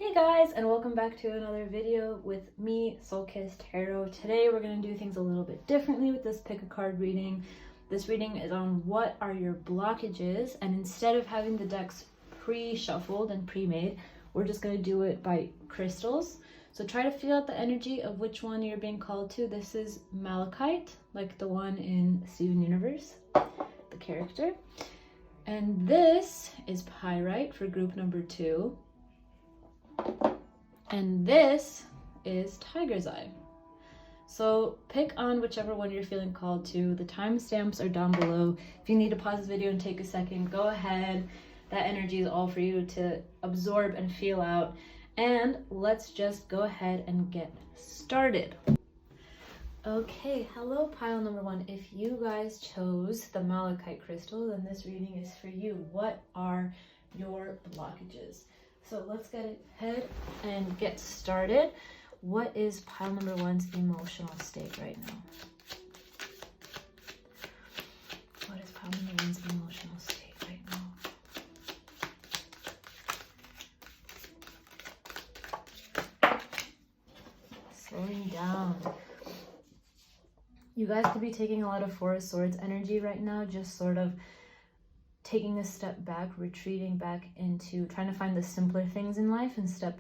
Hey guys, and welcome back to another video with me, Soul Kiss Tarot. Today we're going to do things a little bit differently with this pick a card reading. This reading is on what are your blockages, and instead of having the decks pre-shuffled and pre-made, we're just going to do it by crystals. So try to feel out the energy of which one you're being called to. This is Malachite, like the one in Steven Universe, the character. And this is Pyrite for group number 2. And this is Tiger's Eye. So pick on whichever one you're feeling called to. The timestamps are down below. If you need to pause this video and take a second, go ahead. That energy is all for you to absorb and feel out. And let's just go ahead and get started. Okay, hello pile number 1. If you guys chose the Malachite crystal, then this reading is for you. What are your blockages? So let's get ahead and get started. What is pile number 1's emotional state right now? What is pile number 1's emotional state right now? Slowing down. You guys could be taking a lot of Four of Swords energy right now, just sort of taking a step back, retreating back into trying to find the simpler things in life and step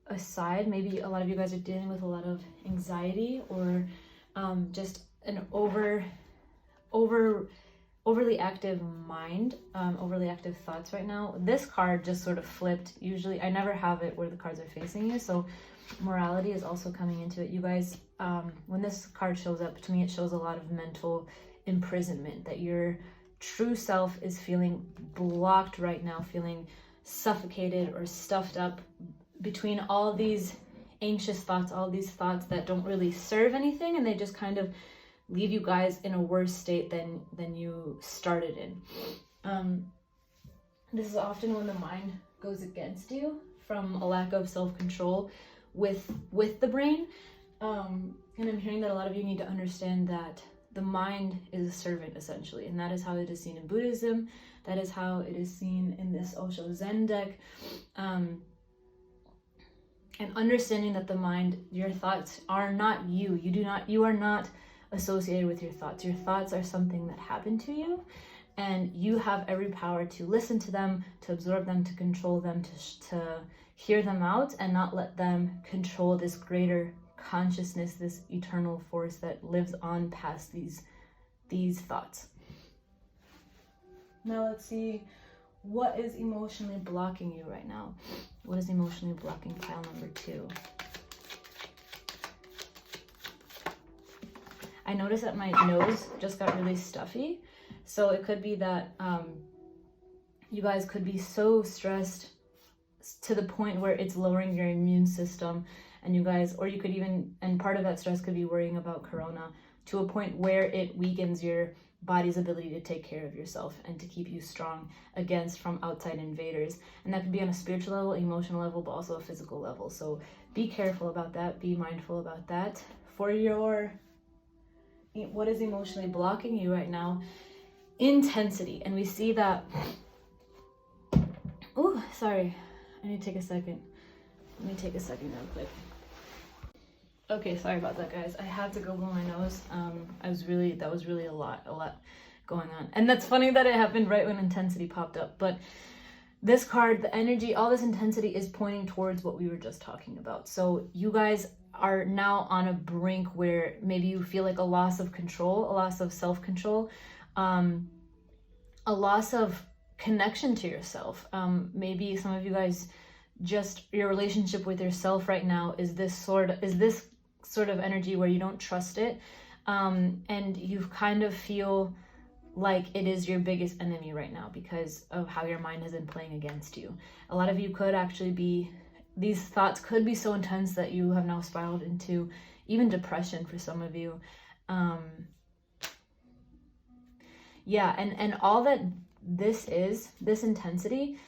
aside. Maybe a lot of you guys are dealing with a lot of anxiety or just an overly active mind, overly active thoughts right now. This card just sort of flipped. Usually I never have it where the cards are facing you, so morality is also coming into it. You guys, when this card shows up, to me it shows a lot of mental imprisonment, that your true self is feeling blocked right now, feeling suffocated or stuffed up between all these anxious thoughts, all these thoughts that don't really serve anything, and they just kind of leave you guys in a worse state than you started in. This is often when the mind goes against you from a lack of self-control with the brain. And I'm hearing that a lot of you need to understand that the mind is a servant, essentially, and that is how it is seen in Buddhism. That is how it is seen in this Osho Zen deck. And understanding that the mind, your thoughts are not you. You are not associated with your thoughts. Your thoughts are something that happened to you, and you have every power to listen to them, to absorb them, to control them, to hear them out, and not let them control this greater consciousness, this eternal force that lives on past these thoughts. Now let's see, what is emotionally blocking you right now? What is emotionally blocking pile number 2? I noticed that my nose just got really stuffy, so it could be that you guys could be so stressed to the point where it's lowering your immune system. And you guys, or you could even, and part of that stress could be worrying about corona to a point where it weakens your body's ability to take care of yourself and to keep you strong from outside invaders. And that could be on a spiritual level, emotional level, but also a physical level. So be careful about that. Be mindful about that. For your, what is emotionally blocking you right now? Intensity. And we see that, oh, sorry. I need to take a second. Let me take a second real quick. Okay, sorry about that, guys. I had to go blow my nose. That was really a lot going on. And that's funny that it happened right when intensity popped up. But this card, the energy, all this intensity is pointing towards what we were just talking about. So you guys are now on a brink where maybe you feel like a loss of control, a loss of self-control, a loss of connection to yourself. Maybe some of you guys, just your relationship with yourself right now is this sort of energy where you don't trust it, and you kind of feel like it is your biggest enemy right now because of how your mind has been playing against you. A lot of you could actually be, these thoughts could be so intense that you have now spiraled into even depression for some of you. Yeah, and all that this intensity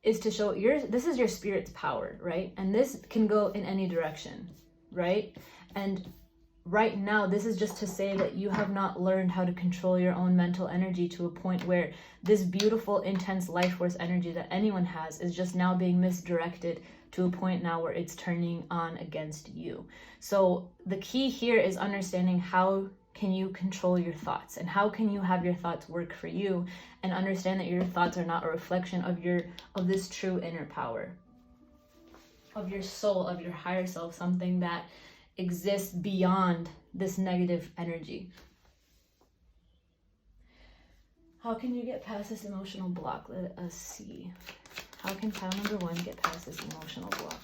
is to show this is your spirit's power, right? And this can go in any direction, right? And right now, this is just to say that you have not learned how to control your own mental energy to a point where this beautiful, intense life force energy that anyone has is just now being misdirected to a point now where it's turning on against you. So the key here is understanding how can you control your thoughts, and how can you have your thoughts work for you, and understand that your thoughts are not a reflection of this true inner power, of your soul, of your higher self, something that exists beyond this negative energy. How can you get past this emotional block? Let us see. How can pile number 1 get past this emotional block?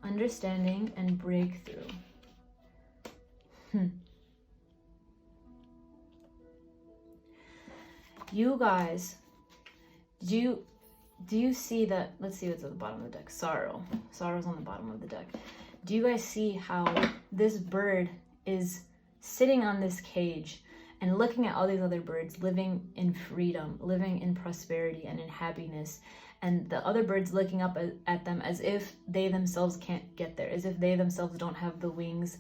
Understanding and breakthrough. You guys, do you see that? Let's see what's at the bottom of the deck. Sorrow's on the bottom of the deck. Do you guys see how this bird is sitting on this cage and looking at all these other birds living in freedom, living in prosperity and in happiness, and the other birds looking up at them as if they themselves can't get there, as if they themselves don't have the wings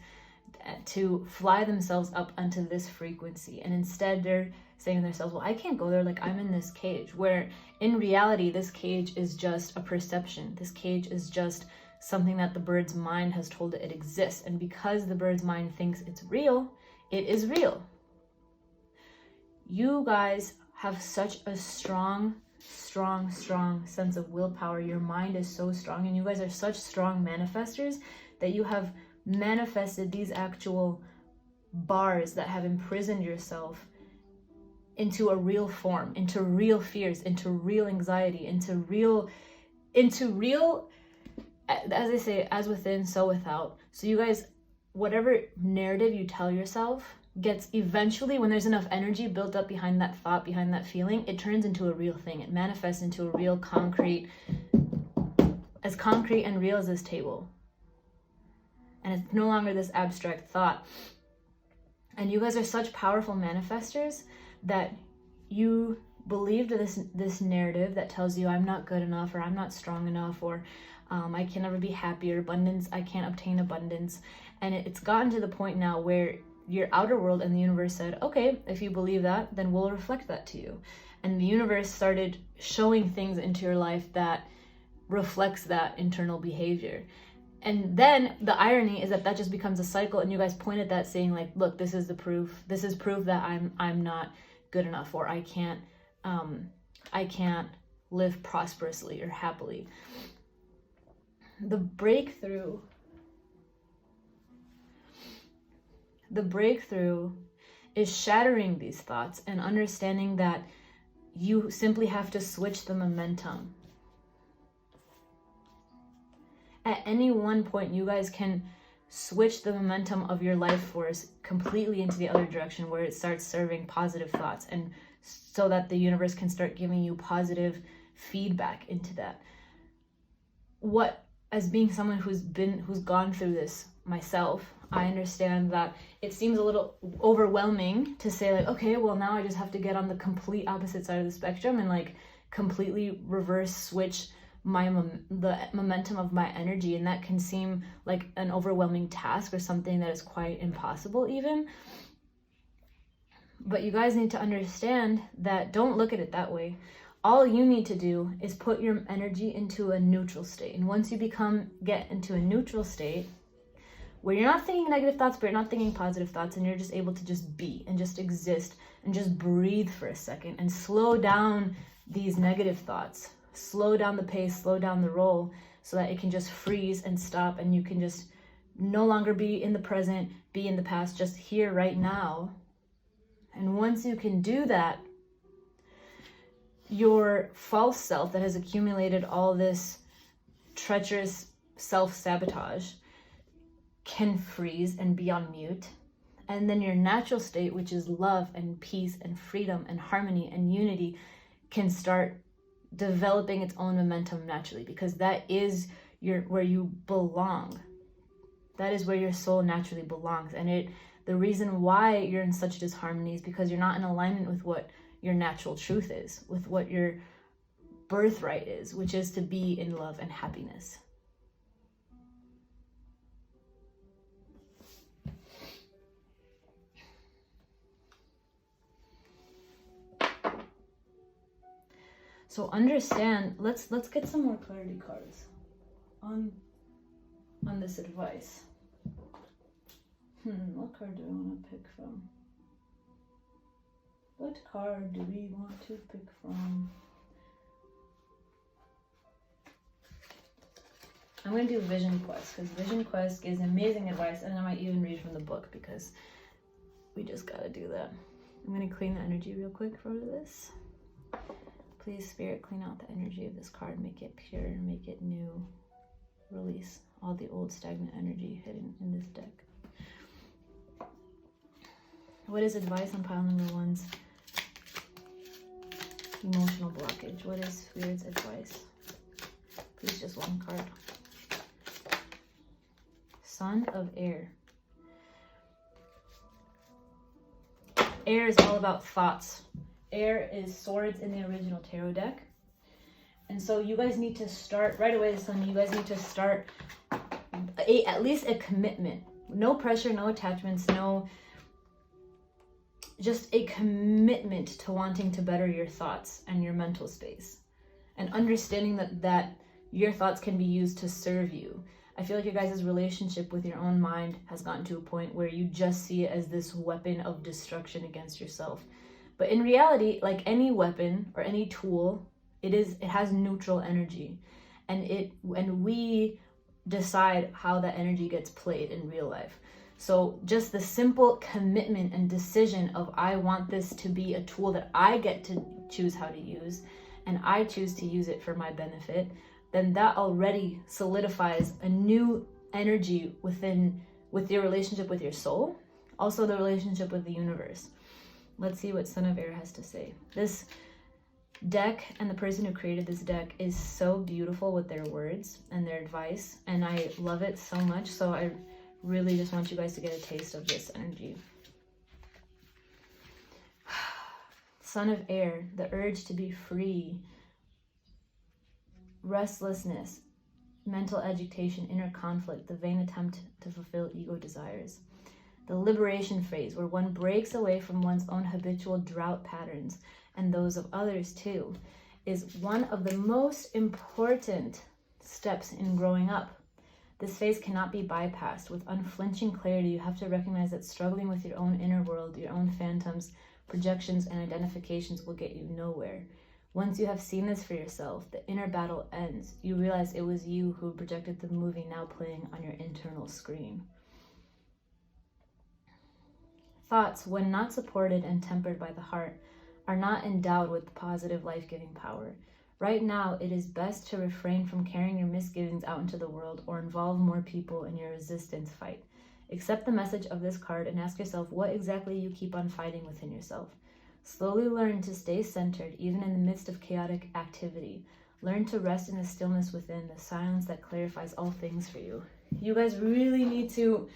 to fly themselves up onto this frequency, and instead they're saying to themselves, well, I can't go there, like I'm in this cage, where in reality this cage is just a perception. This cage is just something that the bird's mind has told it exists, and because the bird's mind thinks it's real, it is real. You guys have such a strong sense of willpower. Your mind is so strong, and you guys are such strong manifestors that you have manifested these actual bars that have imprisoned yourself into a real form, into real fears, into real anxiety, into real, as they say, as within, so without. So you guys, whatever narrative you tell yourself gets eventually, when there's enough energy built up behind that thought, behind that feeling, it turns into a real thing. It manifests into a real concrete, as concrete and real as this table. And it's no longer this abstract thought. And you guys are such powerful manifestors that you believed this narrative that tells you I'm not good enough, or I'm not strong enough, or I can never be happy, or abundance, I can't obtain abundance. And it's gotten to the point now where your outer world and the universe said, okay, if you believe that, then we'll reflect that to you. And the universe started showing things into your life that reflects that internal behavior. And then the irony is that just becomes a cycle, and you guys point at that saying like, look, this is the proof. This is proof that I'm not good enough, or I can't live prosperously or happily. The breakthrough is shattering these thoughts and understanding that you simply have to switch the momentum. At any one point, you guys can switch the momentum of your life force completely into the other direction, where it starts serving positive thoughts, and so that the universe can start giving you positive feedback into that. As being someone who's gone through this myself, I understand that it seems a little overwhelming to say like, okay, well now I just have to get on the complete opposite side of the spectrum and like completely reverse switch the momentum of my energy, and that can seem like an overwhelming task or something that is quite impossible even. But you guys need to understand that don't look at it that way. All you need to do is put your energy into a neutral state. And once you get into a neutral state where you're not thinking negative thoughts, but you're not thinking positive thoughts, and you're just able to just be and just exist and just breathe for a second and slow down these negative thoughts, slow down the pace, slow down the roll, so that it can just freeze and stop, and you can just no longer be in the present, be in the past, just here right now. And once you can do that, your false self that has accumulated all this treacherous self-sabotage can freeze and be on mute. And then your natural state, which is love and peace and freedom and harmony and unity, can start developing its own momentum naturally, because that is where you belong. That is where your soul naturally belongs. And the reason why you're in such disharmony is because you're not in alignment with what your natural truth is, with what your birthright is, which is to be in love and happiness. So understand, let's get some more clarity cards on this advice. What card do I want to pick from? What card do we want to pick from? I'm going to do Vision Quest, because Vision Quest gives amazing advice, and I might even read from the book, because we just got to do that. I'm going to clean the energy real quick for this. Please, Spirit, clean out the energy of this card, make it pure, make it new. Release all the old stagnant energy hidden in this deck. What is advice on pile number 1's emotional blockage? What is Spirit's advice? Please, just one card. Son of Air. Air is all about thoughts. Air is swords in the original tarot deck. And so you guys need to start, right away, the Sun, you guys need to start at least a commitment. No pressure, no attachments, just a commitment to wanting to better your thoughts and your mental space. And understanding that your thoughts can be used to serve you. I feel like your guys' relationship with your own mind has gotten to a point where you just see it as this weapon of destruction against yourself. But in reality, like any weapon or any tool, it has neutral energy, and we decide how that energy gets played in real life. So just the simple commitment and decision of, I want this to be a tool that I get to choose how to use, and I choose to use it for my benefit, then that already solidifies a new energy with your relationship with your soul, also the relationship with the universe. Let's see what Son of Air has to say. This deck and the person who created this deck is so beautiful with their words and their advice, and I love it so much. So I really just want you guys to get a taste of this energy. Son of Air, the urge to be free, restlessness, mental agitation, inner conflict, the vain attempt to fulfill ego desires. The liberation phase, where one breaks away from one's own habitual drought patterns and those of others too, is one of the most important steps in growing up. This phase cannot be bypassed. With unflinching clarity, you have to recognize that struggling with your own inner world, your own phantoms, projections, and identifications will get you nowhere. Once you have seen this for yourself, the inner battle ends. You realize it was you who projected the movie now playing on your internal screen. Thoughts, when not supported and tempered by the heart, are not endowed with positive life-giving power. Right now, it is best to refrain from carrying your misgivings out into the world or involve more people in your resistance fight. Accept the message of this card and ask yourself what exactly you keep on fighting within yourself. Slowly learn to stay centered, even in the midst of chaotic activity. Learn to rest in the stillness within, the silence that clarifies all things for you. You guys really need to...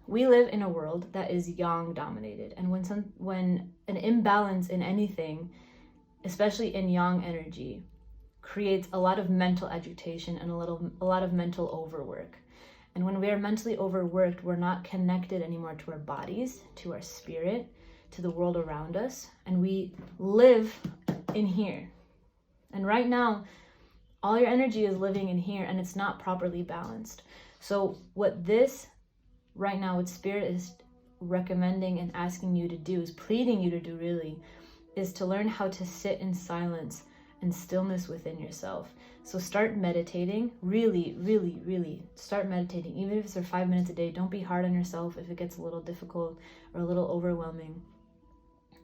We live in a world that is yang dominated, and when an imbalance in anything, especially in yang energy, creates a lot of mental agitation and a lot of mental overwork. And when we are mentally overworked, we're not connected anymore to our bodies, to our spirit, to the world around us, and we live in here. And right now, all your energy is living in here, and it's not properly balanced. So what this right now, what Spirit is recommending and asking you to do, is pleading you to do really, is to learn how to sit in silence and stillness within yourself. So start meditating, really, really, really start meditating. Even if it's for 5 minutes a day, don't be hard on yourself if it gets a little difficult or a little overwhelming.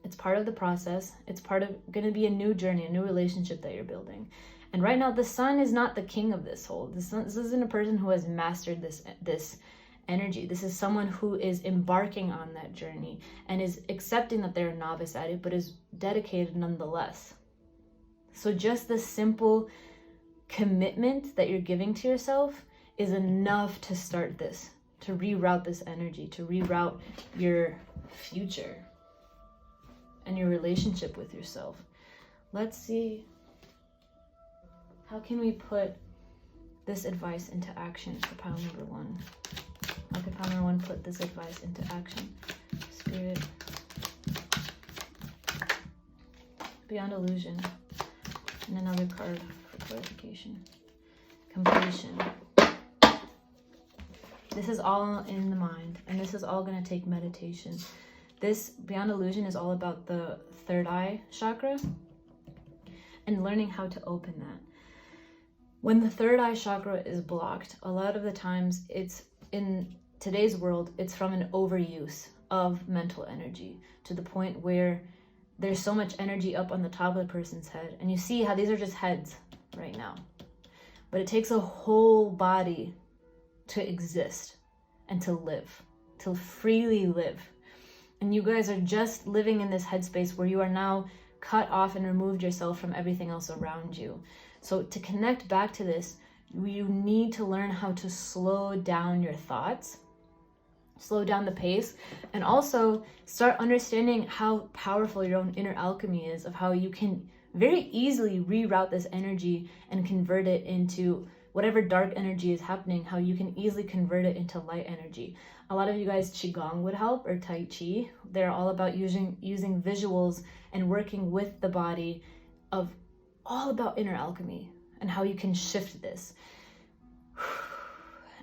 It's part of the process. It's part of going to be a new journey, a new relationship that you're building. And right now, the Sun is not the king of this whole. This isn't a person who has mastered this energy. This is someone who is embarking on that journey and is accepting that they're a novice at it, but is dedicated nonetheless. So just the simple commitment that you're giving to yourself is enough to start this, to reroute this energy, to reroute your future and your relationship with yourself. Let's see, how can we put this advice into action for pile number 1? How can pile number 1 put this advice into action? Spirit. Beyond illusion. And another card for clarification. Completion. This is all in the mind, and this is all going to take meditation. This beyond illusion is all about the third eye chakra and learning how to open that. When the third eye chakra is blocked, a lot of the times it's in today's world, it's from an overuse of mental energy to the point where there's so much energy up on the top of the person's head. And you see how these are just heads right now. But it takes a whole body to exist and to live, to freely live. And you guys are just living in this headspace where you are now cut off and removed yourself from everything else around you. So to connect back to this, you need to learn how to slow down your thoughts, slow down the pace, and also start understanding how powerful your own inner alchemy is, of how you can very easily reroute this energy and convert it into whatever dark energy is happening, how you can easily convert it into light energy. A lot of you guys, Qigong would help, or Tai Chi. They're all about using visuals and working with the body, of all about inner alchemy and how you can shift this.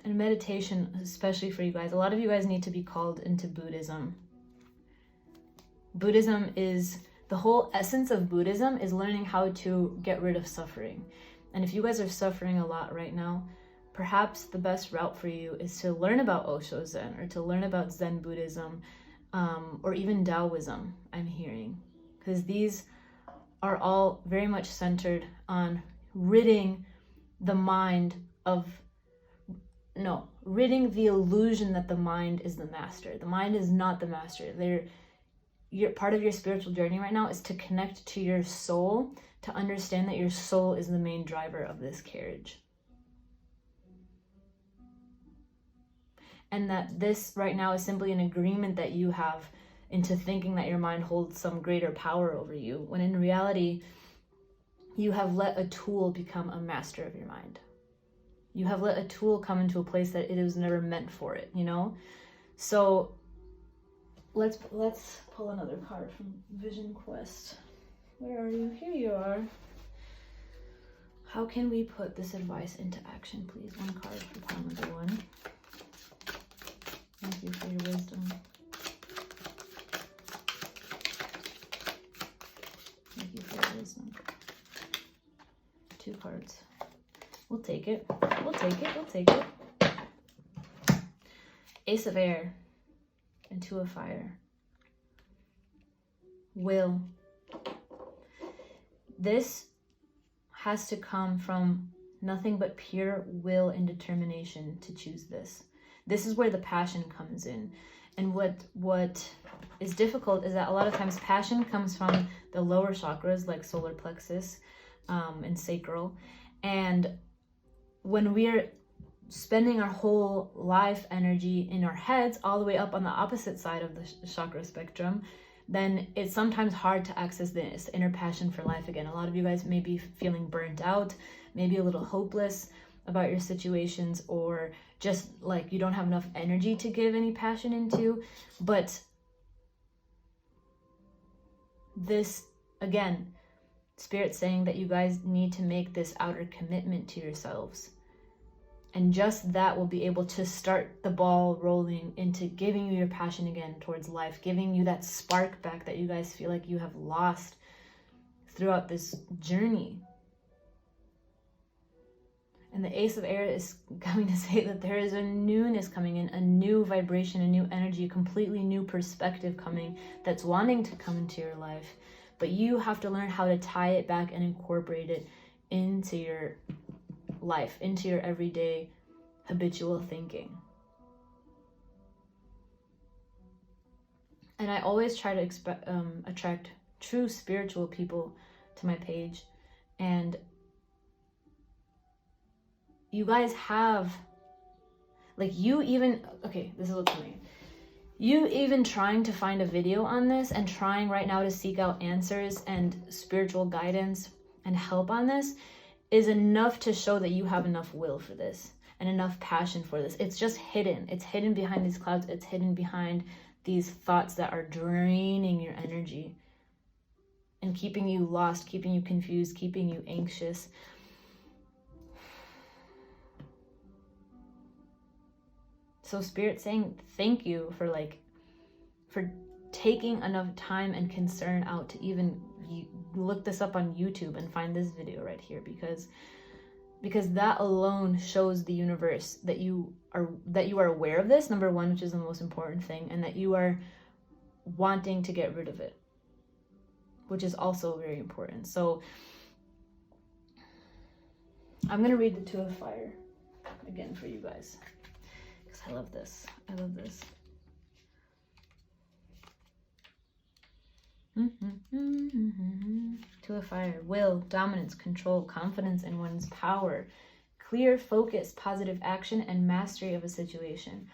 And meditation, especially for you guys. A lot of you guys need to be called into Buddhism. Buddhism is, the whole essence of Buddhism is learning how to get rid of suffering. And if you guys are suffering a lot right now, perhaps the best route for you is to learn about Osho Zen, or to learn about Zen Buddhism, or even Taoism, I'm hearing. Because these are all very much centered on ridding the mind of, ridding the illusion that the mind is the master. The mind is not the master. Part of your spiritual journey right now is to connect to your soul, to understand that your soul is the main driver of this carriage. And that this right now is simply an agreement that you have into thinking that your mind holds some greater power over you, when in reality, you have let a tool become a master of your mind. You have let a tool come into a place that it was never meant for it, So let's pull another card from Vision Quest. Where are you? Here you are. How can we put this advice into action, please? One card for pile number 1. Thank you for your wisdom. Thank you for your wisdom. 2 cards. We'll take it. We'll take it. We'll take it. Ace of Air and 2 of Fire. Will. This has to come from nothing but pure will and determination to choose this. This is where the passion comes in. And what is difficult is that a lot of times passion comes from the lower chakras, like solar plexus and sacral. And when we're spending our whole life energy in our heads all the way up on the opposite side of the chakra spectrum, then it's sometimes hard to access this inner passion for life again. A lot of you guys may be feeling burnt out, maybe a little hopeless about your situations, or just like you don't have enough energy to give any passion into. But this, again, Spirit's saying that you guys need to make this outer commitment to yourselves. And just that will be able to start the ball rolling into giving you your passion again towards life, giving you that spark back that you guys feel like you have lost throughout this journey. And the Ace of Air is coming to say that there is a newness coming in, a new vibration, a new energy, a completely new perspective coming that's wanting to come into your life. But you have to learn how to tie it back and incorporate it into your life, into your everyday habitual thinking. And I always try to attract true spiritual people to my page. And you guys have, like, you even, okay, this is what's coming. You even trying to find a video on this and trying right now to seek out answers and spiritual guidance and help on this is enough to show that you have enough will for this and enough passion for this. It's just hidden. It's hidden behind these clouds. It's hidden behind these thoughts that are draining your energy and keeping you lost, keeping you confused, keeping you anxious. So Spirit's saying thank you for taking enough time and concern out to even look this up on YouTube and find this video right here, because that alone shows the universe that you are aware of this, number one, which is the most important thing, and that you are wanting to get rid of it, which is also very important. So I'm going to read the Two of Fire again for you guys, because I love this. I love this. Two of Fire. Will, dominance, control, confidence in one's power, clear focus, positive action, and mastery of a situation.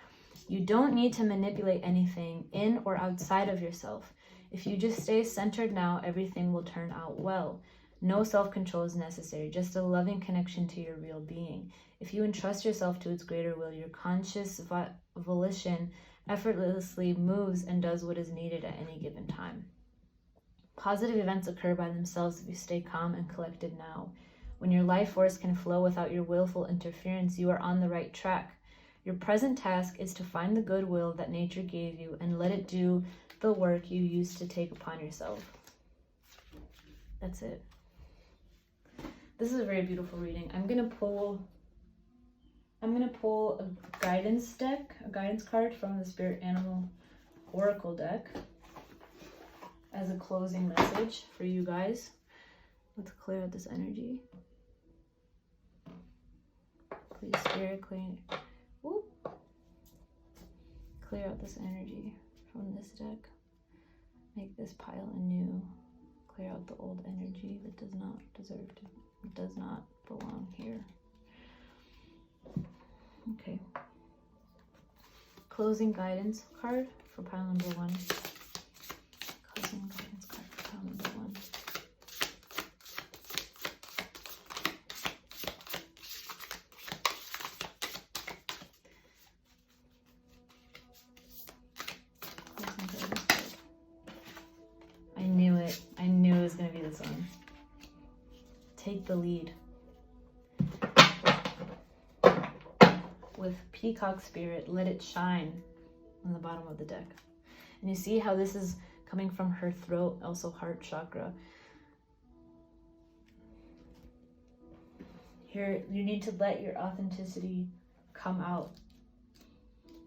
You don't need to manipulate anything in or outside of yourself. If you just stay centered now, everything will turn out well. No self-control is necessary, just a loving connection to your real being. If you entrust yourself to its greater will, your conscious volition effortlessly moves and does what is needed at any given time. Positive events occur by themselves if you stay calm and collected now. When your life force can flow without your willful interference, you are on the right track. Your present task is to find the goodwill that nature gave you and let it do the work you used to take upon yourself. That's it. This is a very beautiful reading. I'm gonna pull a guidance deck, a guidance card from the Spirit Animal Oracle deck as a closing message for you guys. Let's clear out this energy. Please, Spirit, clear out this energy from this deck. Make this pile anew. Clear out the old energy that does not deserve to, does not belong here. Okay. Closing guidance card for pile number 1. Closing guidance card for pile number 1. Closing guidance card. I knew it. I knew it was going to be this one. Take the lead. With Peacock Spirit, let it shine on the bottom of the deck. And you see how this is coming from her throat, also heart chakra. Here, you need to let your authenticity come out,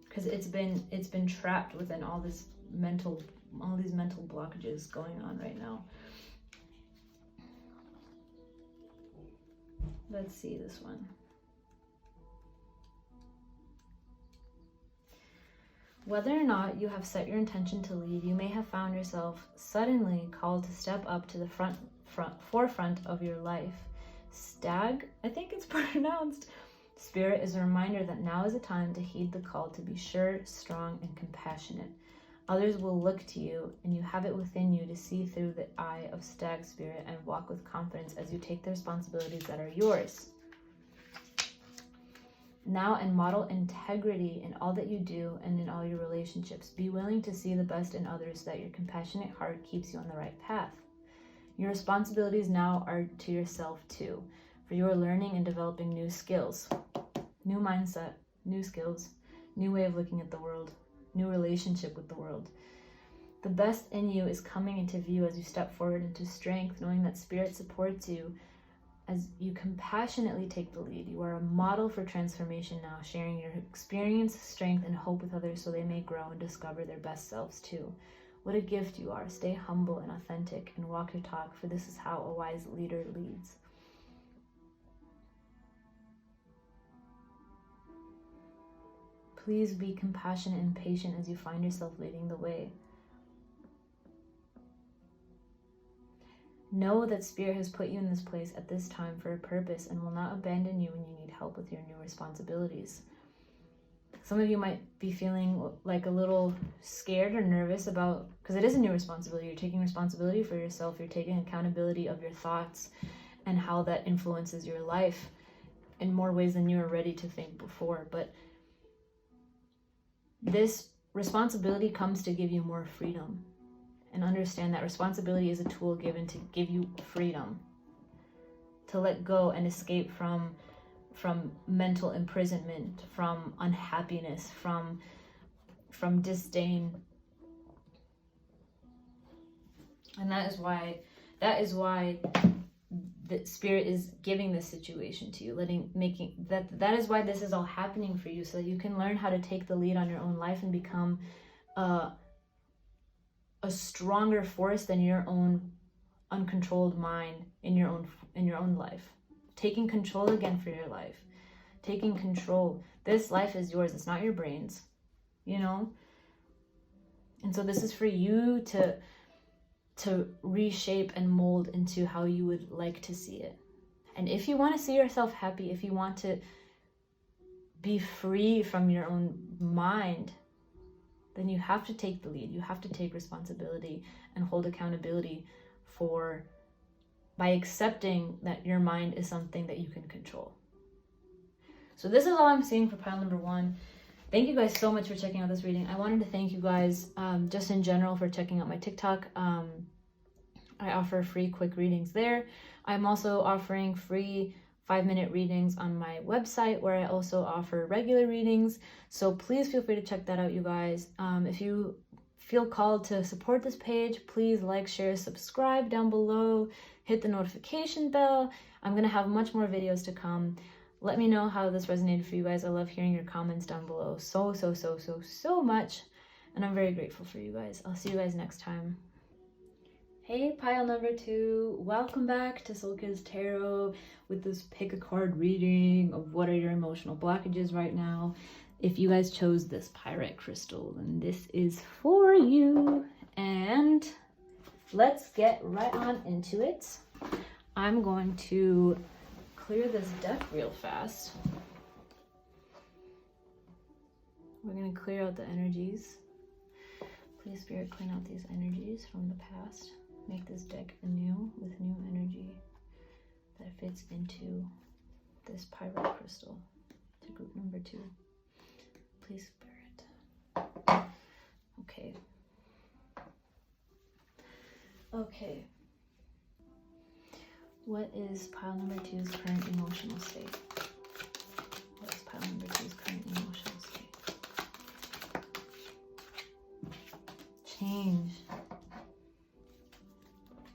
because it's been trapped within all these mental blockages going on right now. Let's see this one. Whether or not you have set your intention to lead, you may have found yourself suddenly called to step up to the forefront of your life. Stag, I think it's pronounced. Spirit is a reminder that now is a time to heed the call to be sure, strong, and compassionate. Others will look to you, and you have it within you to see through the eye of Stag Spirit and walk with confidence as you take the responsibilities that are yours. Now, and model integrity in all that you do and in all your relationships. Be willing to see the best in others so that your compassionate heart keeps you on the right path. Your responsibilities now are to yourself too, for you are learning and developing new skills, new mindset, new skills, new way of looking at the world, new relationship with the world. The best in you is coming into view as you step forward into strength, knowing that Spirit supports you as you compassionately take the lead. You are a model for transformation now, sharing your experience, strength, and hope with others so they may grow and discover their best selves too. What a gift you are. Stay humble and authentic and walk your talk, for this is how a wise leader leads. Please be compassionate and patient as you find yourself leading the way. Know that Spirit has put you in this place at this time for a purpose and will not abandon you when you need help with your new responsibilities. Some of you might be feeling like a little scared or nervous about, because it is a new responsibility. You're taking responsibility for yourself. You're taking accountability of your thoughts and how that influences your life in more ways than you were ready to think before. But this responsibility comes to give you more freedom. And understand that responsibility is a tool given to give you freedom, to let go and escape from mental imprisonment, from unhappiness, from disdain. And that is why the Spirit is giving this situation to you, that is why this is all happening for you, so that you can learn how to take the lead on your own life and become a stronger force than your own uncontrolled mind in your own life. Taking control again for your life. Taking control. This life is yours. It's not your brain's, you know? And so this is for you to reshape and mold into how you would like to see it. And if you want to see yourself happy, if you want to be free from your own mind, then you have to take the lead. You have to take responsibility and hold accountability by accepting that your mind is something that you can control. So this is all I'm seeing for pile number 1. Thank you guys so much for checking out this reading. I wanted to thank you guys just in general for checking out my TikTok. I offer free quick readings there. I'm also offering free 5-minute readings on my website, where I also offer regular readings. So please feel free to check that out, you guys. If you feel called to support this page, please like, share, subscribe down below. Hit the notification bell. I'm going to have much more videos to come. Let me know how this resonated for you guys. I love hearing your comments down below so much. And I'm very grateful for you guys. I'll see you guys next time. Hey, pile number 2. Welcome back to Soul Kids Tarot with this pick a card reading of what are your emotional blockages right now. If you guys chose this pyrite crystal, then this is for you. And let's get right on into it. I'm going to clear this deck real fast. We're going to clear out the energies. Please, Spirit, clean out these energies from the past. Make this deck anew with new energy that fits into this pyrite crystal to group number 2. Please, Spirit. Okay. Okay. What is pile number 2's current emotional state? What is pile number 2's current emotional state? Change.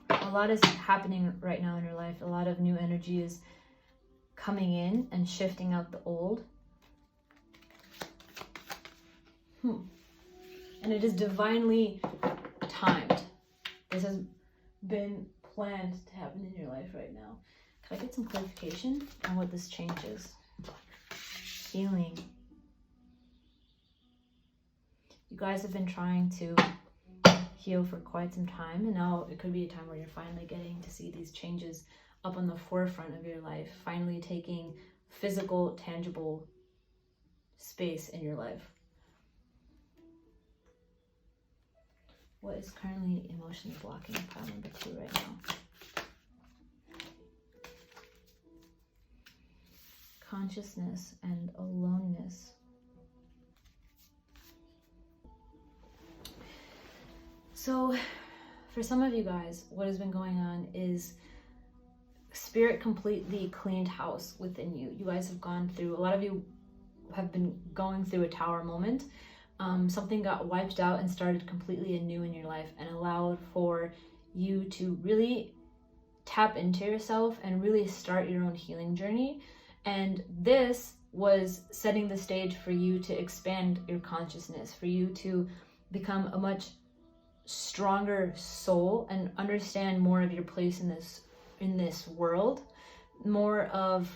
A lot is happening right now in your life. A lot of new energy is coming in and shifting out the old. And it is divinely timed. This has been planned to happen in your life right now. Can I get some clarification on what this change is? Healing. You guys have been trying to heal for quite some time, and now it could be a time where you're finally getting to see these changes up on the forefront of your life, finally taking physical, tangible space in your life. What is currently emotionally blocking pile number 2 right now? Consciousness and aloneness. So for some of you guys, what has been going on is Spirit completely cleaned house within you. You guys have gone through, a lot of you have been going through a tower moment. Something got wiped out and started completely anew in your life, and allowed for you to really tap into yourself and really start your own healing journey. And this was setting the stage for you to expand your consciousness, for you to become a much stronger soul and understand more of your place in this world, more of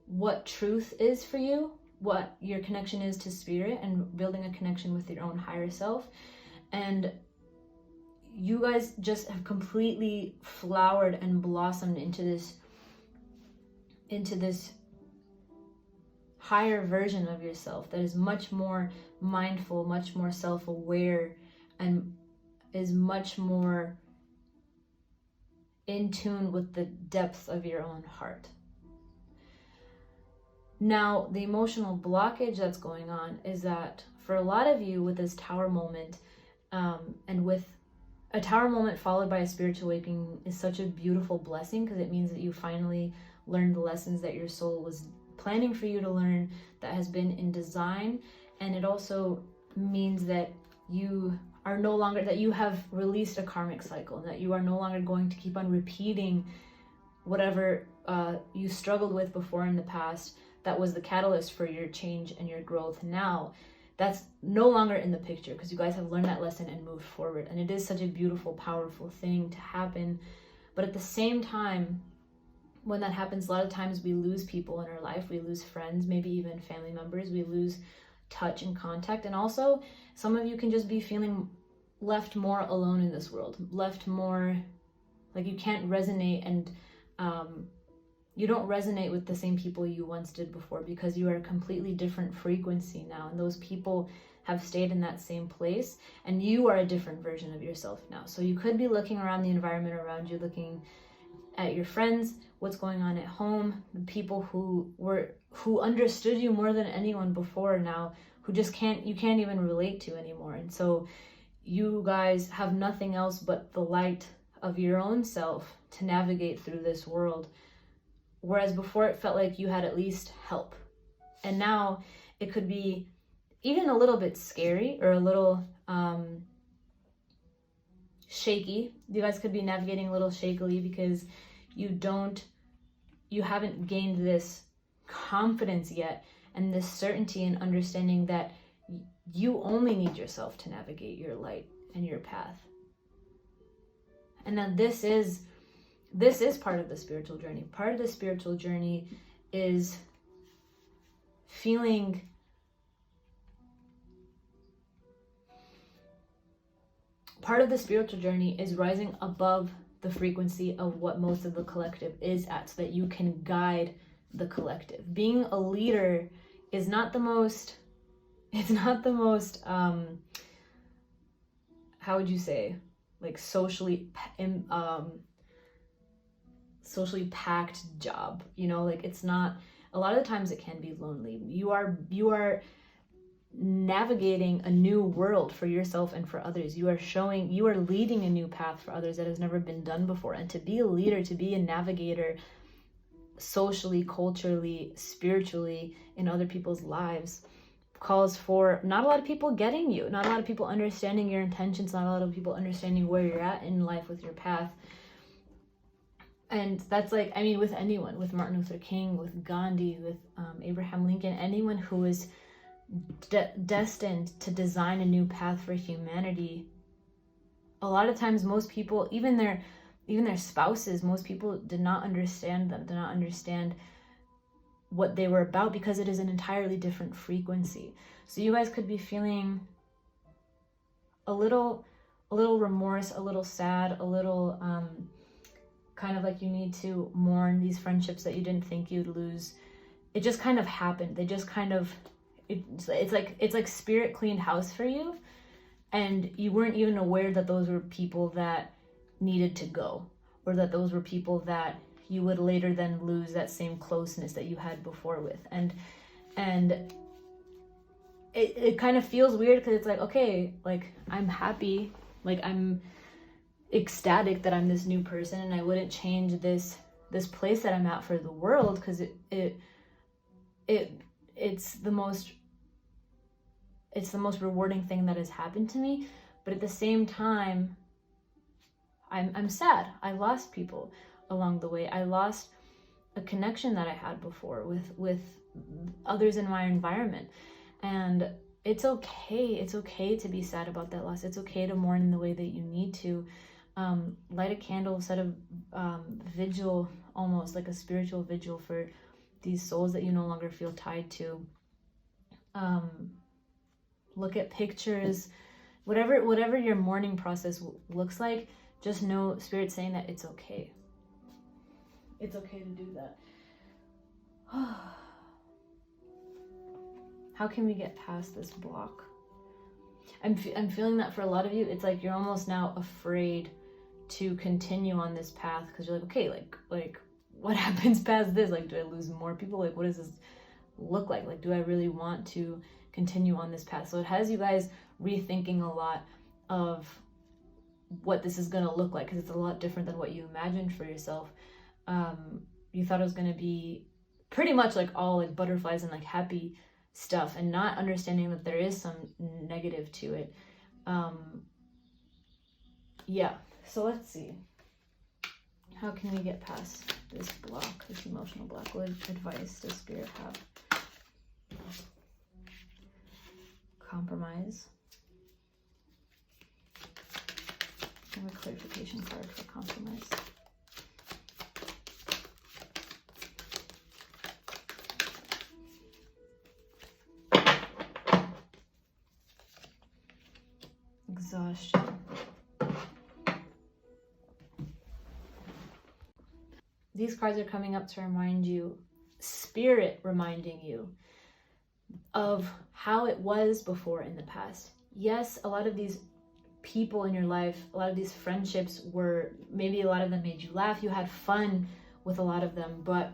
what truth is for you, what your connection is to Spirit, and building a connection with your own higher self. And you guys just have completely flowered and blossomed into this higher version of yourself that is much more mindful, much more self-aware, and is much more in tune with the depths of your own heart. Now, the emotional blockage that's going on is that for a lot of you with this tower moment, and with a tower moment followed by a spiritual awakening is such a beautiful blessing, because it means that you finally learned the lessons that your soul was planning for you to learn, that has been in design. And it also means that you are no longer, that you have released a karmic cycle, that you are no longer going to keep on repeating whatever you struggled with before in the past that was the catalyst for your change and your growth. Now that's no longer in the picture, because you guys have learned that lesson and moved forward. And it is such a beautiful, powerful thing to happen. But at the same time, when that happens, a lot of times we lose people in our life. We lose friends, maybe even family members. We lose touch and contact. And also, some of you can just be feeling left more alone in this world, left more like you can't resonate, and you don't resonate with the same people you once did before, because you are a completely different frequency now, and those people have stayed in that same place, and you are a different version of yourself now. So you could be looking around the environment around you, looking at your friends, what's going on at home, the people who understood you more than anyone before now, who just you can't even relate to anymore. And so you guys have nothing else but the light of your own self to navigate through this world. Whereas before it felt like you had at least help. And now it could be even a little bit scary, or a little shaky. You guys could be navigating a little shakily, because you haven't gained this confidence yet, and this certainty and understanding that you only need yourself to navigate your light and your path. And now this is part of the spiritual journey. Part of the spiritual journey is rising above the frequency of what most of the collective is at, so that you can guide the collective. Being a leader is not the most, how would you say, like socially packed job, you know, like it's not, a lot of the times it can be lonely. You are navigating a new world for yourself and for others. You are leading a new path for others that has never been done before. And to be a leader, to be a navigator socially, culturally, spiritually in other people's lives, calls for not a lot of people getting you, not a lot of people understanding your intentions, not a lot of people understanding where you're at in life with your path. And that's like, I mean, with anyone, with Martin Luther King, with Gandhi, with Abraham Lincoln, anyone who is destined to design a new path for humanity, a lot of times most people, even their spouses, most people did not understand them, did not understand what they were about, because it is an entirely different frequency. So you guys could be feeling a little remorse, a little sad, a little kind of like you need to mourn these friendships that you didn't think you'd lose. It just kind of happened. They just kind of, it's like spirit cleaned house for you, and you weren't even aware that those were people that needed to go, or that those were people that you would later then lose that same closeness that you had before with. And it kind of feels weird, because it's like, okay, like I'm happy, like I'm ecstatic that I'm this new person, and I wouldn't change this place that I'm at for the world, because it's the most rewarding thing that has happened to me. But at the same time, I'm sad. I lost people along the way. I lost a connection that I had before with others in my environment. And it's okay. It's okay to be sad about that loss. It's okay to mourn in the way that you need to. Light a candle, set a vigil, almost like a spiritual vigil for these souls that you no longer feel tied to. Look at pictures, whatever your mourning process looks like. Just know Spirit's saying that it's okay. It's okay to do that. How can we get past this block? I'm feeling that for a lot of you, it's like you're almost now afraid to continue on this path because you're like, okay, like what happens past this? Like, do I lose more people? Like, what does this look like? Like, do I really want to continue on this path? So it has you guys rethinking a lot of what this is going to look like, because it's a lot different than what you imagined for yourself. You thought it was going to be pretty much like all like butterflies and like happy stuff, and not understanding that there is some negative to it. Yeah, so let's see. How can we get past this block, this emotional block? What advice does Spirit have? Compromise. I have a clarification card for compromise. Exhaustion. These cards are coming up to remind you, Spirit reminding you of how it was before in the past. Yes, a lot of these people in your life, a lot of these friendships were, maybe a lot of them made you laugh, you had fun with a lot of them, but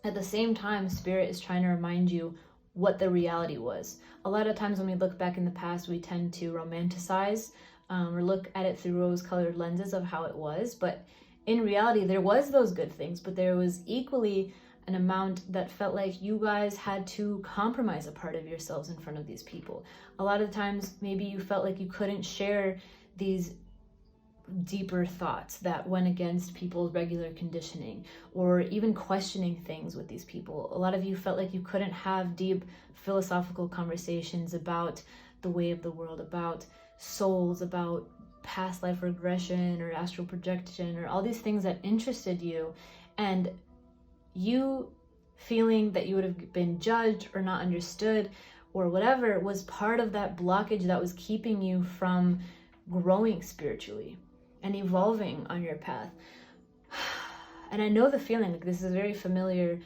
at the same time, Spirit is trying to remind you what the reality was. A lot of times when we look back in the past, we tend to romanticize or look at it through rose-colored lenses of how it was, but in reality, there was those good things, but there was equally an amount that felt like you guys had to compromise a part of yourselves in front of these people. A lot of times, maybe you felt like you couldn't share these deeper thoughts that went against people's regular conditioning, or even questioning things with these people. A lot of you felt like you couldn't have deep philosophical conversations about the way of the world, about souls, about past life regression or astral projection, or all these things that interested you, and you feeling that you would have been judged or not understood or whatever was part of that blockage that was keeping you from growing spiritually and evolving on your path. And I know the feeling, like this is very familiar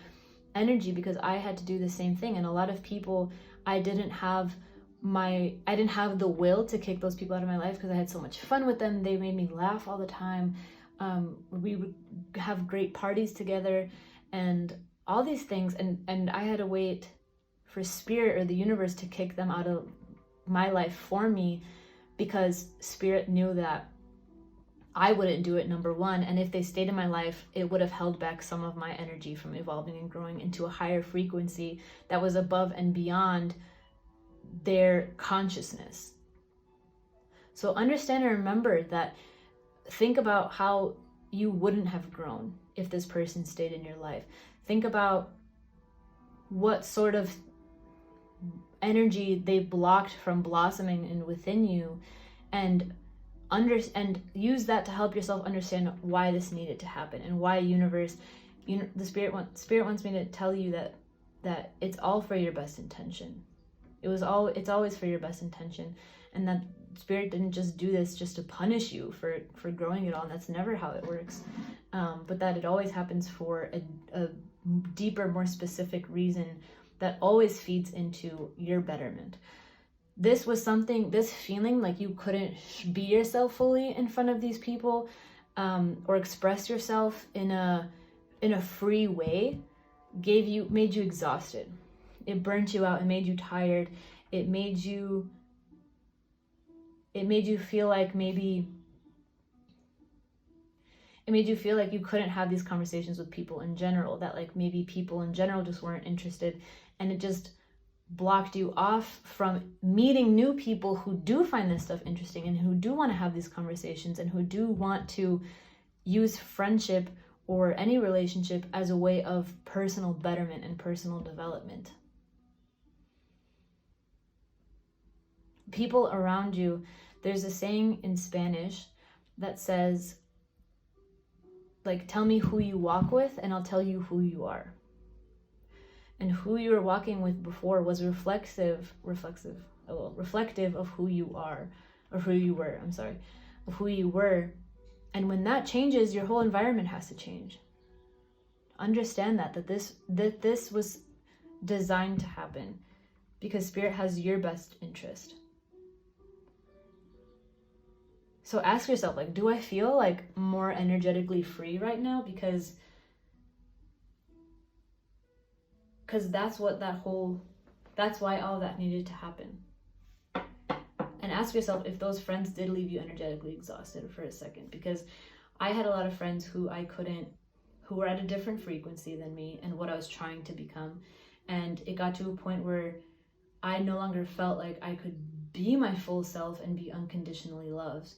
energy, because I had to do the same thing. And a lot of people, I didn't have the will to kick those people out of my life because I had so much fun with them. They made me laugh all the time. We would have great parties together and all these things. And I had to wait for Spirit or the universe to kick them out of my life for me, because Spirit knew that I wouldn't do it, number one. And if they stayed in my life, it would have held back some of my energy from evolving and growing into a higher frequency that was above and beyond their consciousness. So understand and remember that. Think about how you wouldn't have grown if this person stayed in your life. Think about what sort of energy they blocked from blossoming in within you, and use that to help yourself understand why this needed to happen, and why the Spirit wants me to tell you that it's all for your best intention. It's always for your best intention, and that Spirit didn't just do this just to punish you for growing it all. And that's never how it works. But that it always happens for a deeper, more specific reason that always feeds into your betterment. This feeling like you couldn't be yourself fully in front of these people, or express yourself in a free way, made you exhausted. It burnt you out. It made you tired. It made you feel like you couldn't have these conversations with people in general, that like maybe people in general just weren't interested, and it just blocked you off from meeting new people who do find this stuff interesting and who do want to have these conversations and who do want to use friendship or any relationship as a way of personal betterment and personal development. People around you, there's a saying in Spanish that says, like, tell me who you walk with and I'll tell you who you are. And who you were walking with before was reflective of who you are, or who you were, of who you were. And when that changes, your whole environment has to change. Understand that this was designed to happen, because Spirit has your best interest. So ask yourself, like, do I feel like more energetically free right now? Because that's what that's why all that needed to happen. And ask yourself if those friends did leave you energetically exhausted for a second, because I had a lot of friends who who were at a different frequency than me and what I was trying to become. And it got to a point where I no longer felt like I could be my full self and be unconditionally loved.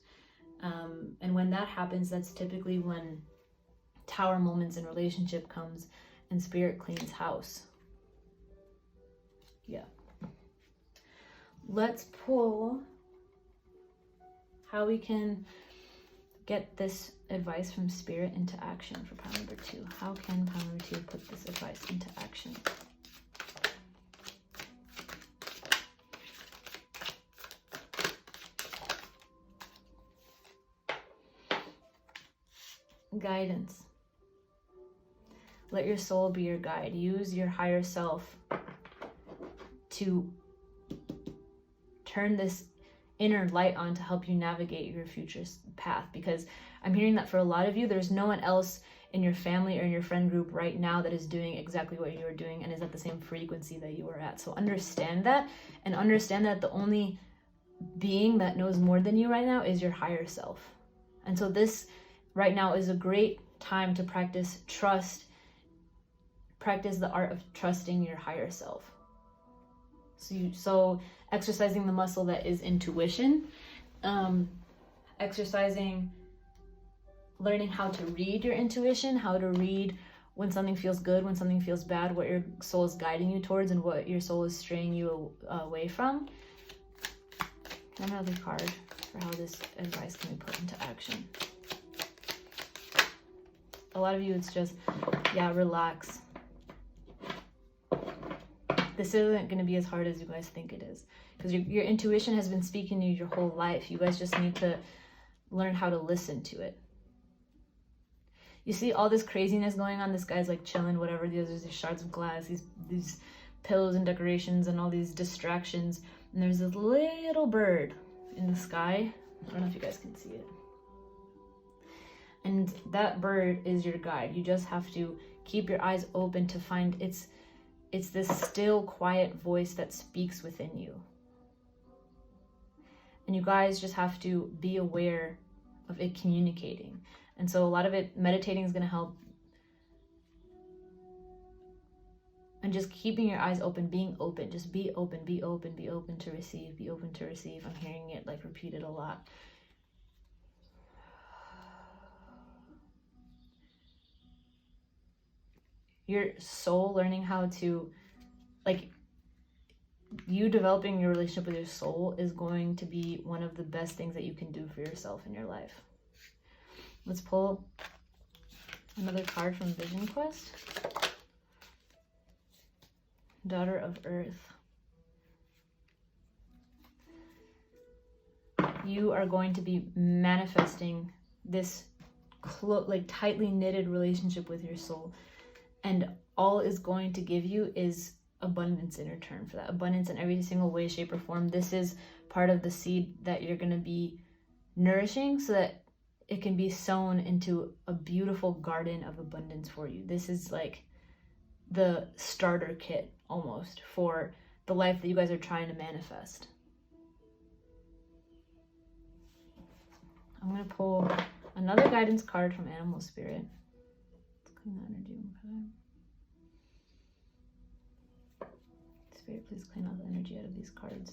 And when that happens, that's typically when tower moments in relationship comes and Spirit cleans house. Yeah. Let's pull how we can get this advice from Spirit into action for pile number 2. How can pile number 2 put this advice into action? Guidance. Let your soul be your guide. Use your higher self to turn this inner light on to help you navigate your future path, because I'm hearing that for a lot of you, there's no one else in your family or in your friend group right now that is doing exactly what you are doing and is at the same frequency that you are at. So understand that, and understand that the only being that knows more than you right now is your higher self. And so this right now is a great time to practice trust, practice the art of trusting your higher self. So exercising the muscle that is intuition, exercising, learning how to read your intuition, how to read when something feels good, when something feels bad, what your soul is guiding you towards and what your soul is straying you away from. Another card for how this advice can be put into action. A lot of you, it's just, yeah, relax. This isn't going to be as hard as you guys think it is, because your intuition has been speaking to you your whole life. You guys just need to learn how to listen to it. You see all this craziness going on. This guy's like chilling, whatever. There's these shards of glass, these pillows and decorations and all these distractions. And there's this little bird in the sky. I don't know if you guys can see it. And that bird is your guide. You just have to keep your eyes open to find it's this still, quiet voice that speaks within you. And you guys just have to be aware of it communicating. And so a lot of it, meditating is going to help. And just keeping your eyes open, being open. Just be open, be open, be open to receive, be open to receive. I'm hearing it like repeated a lot. Your soul learning how to, like, you developing your relationship with your soul is going to be one of the best things that you can do for yourself in your life. Let's pull another card from Vision Quest. Daughter of Earth. You are going to be manifesting this tightly knitted relationship with your soul. And all is going to give you is abundance in return for that. Abundance in every single way, shape, or form. This is part of the seed that you're going to be nourishing so that it can be sown into a beautiful garden of abundance for you. This is like the starter kit almost for the life that you guys are trying to manifest. I'm going to pull another guidance card from Animal Spirit. Let's clean the energy one time. Spirit, please clean all the energy out of these cards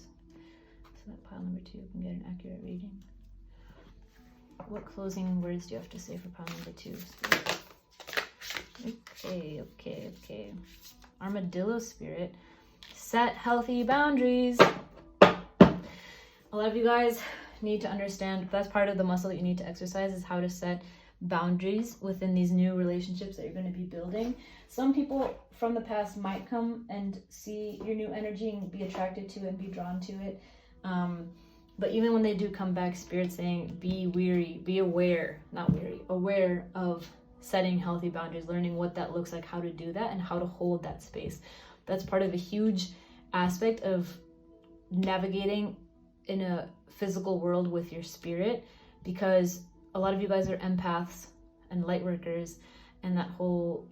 so that pile number 2 can get an accurate reading. What closing words do you have to say for pile number 2, Spirit? Okay. Armadillo Spirit. Set healthy boundaries. A lot of you guys need to understand that's part of the muscle that you need to exercise, is how to set boundaries within these new relationships that you're going to be building. Some people from the past might come and see your new energy and be attracted to it and be drawn to it. But even when they do come back, Spirit's saying be aware of setting healthy boundaries, learning what that looks like, how to do that, and how to hold that space. That's part of a huge aspect of navigating in a physical world with your spirit, because a lot of you guys are empaths and light workers and that whole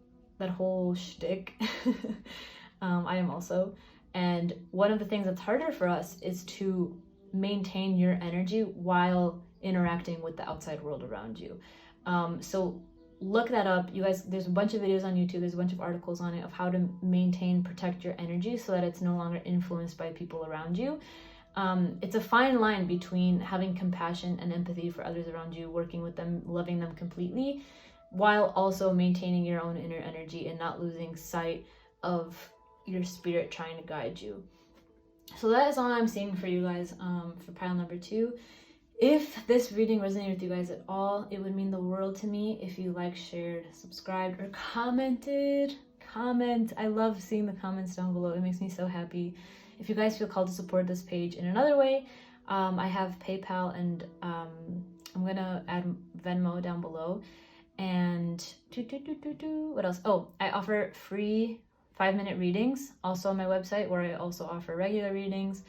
shtick. I am also. And one of the things that's harder for us is to maintain your energy while interacting with the outside world around you. So look that up, you guys. There's a bunch of videos on YouTube, there's a bunch of articles on it of how to protect your energy so that it's no longer influenced by people around you. It's a fine line between having compassion and empathy for others around you, working with them, loving them completely, while also maintaining your own inner energy and not losing sight of your spirit trying to guide you. So that is all I'm seeing for you guys for pile number 2. If this reading resonated with you guys at all, it would mean the world to me if you liked, shared, subscribed, or commented. Comment. I love seeing the comments down below. It makes me so happy. If you guys feel called to support this page in another way, I have PayPal, and I'm gonna add Venmo down below. And what else? Oh, I offer free 5-minute readings also on my website, where I also offer regular readings.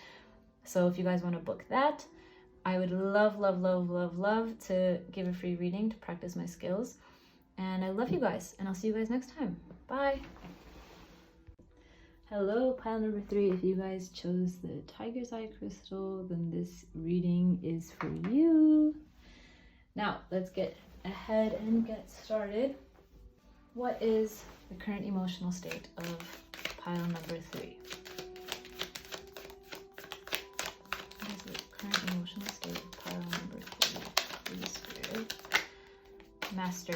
So if you guys want to book that, I would love to give a free reading to practice my skills. And I love you guys, and I'll see you guys next time. Bye. Hello, pile number 3. If you guys chose the Tiger's Eye crystal, then this reading is for you. Now, let's get ahead and get started. What is the current emotional state of pile number 3? What is the current emotional state of pile number 3? Please, Spirit. Master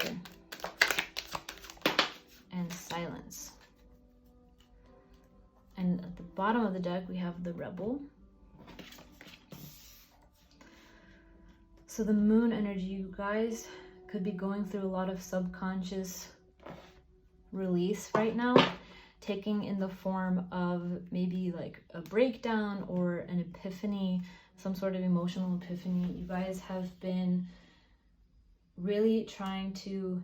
and Silence. And at the bottom of the deck, we have the Rebel. So the Moon energy, you guys could be going through a lot of subconscious release right now, taking in the form of maybe like a breakdown or an epiphany, some sort of emotional epiphany. You guys have been really trying to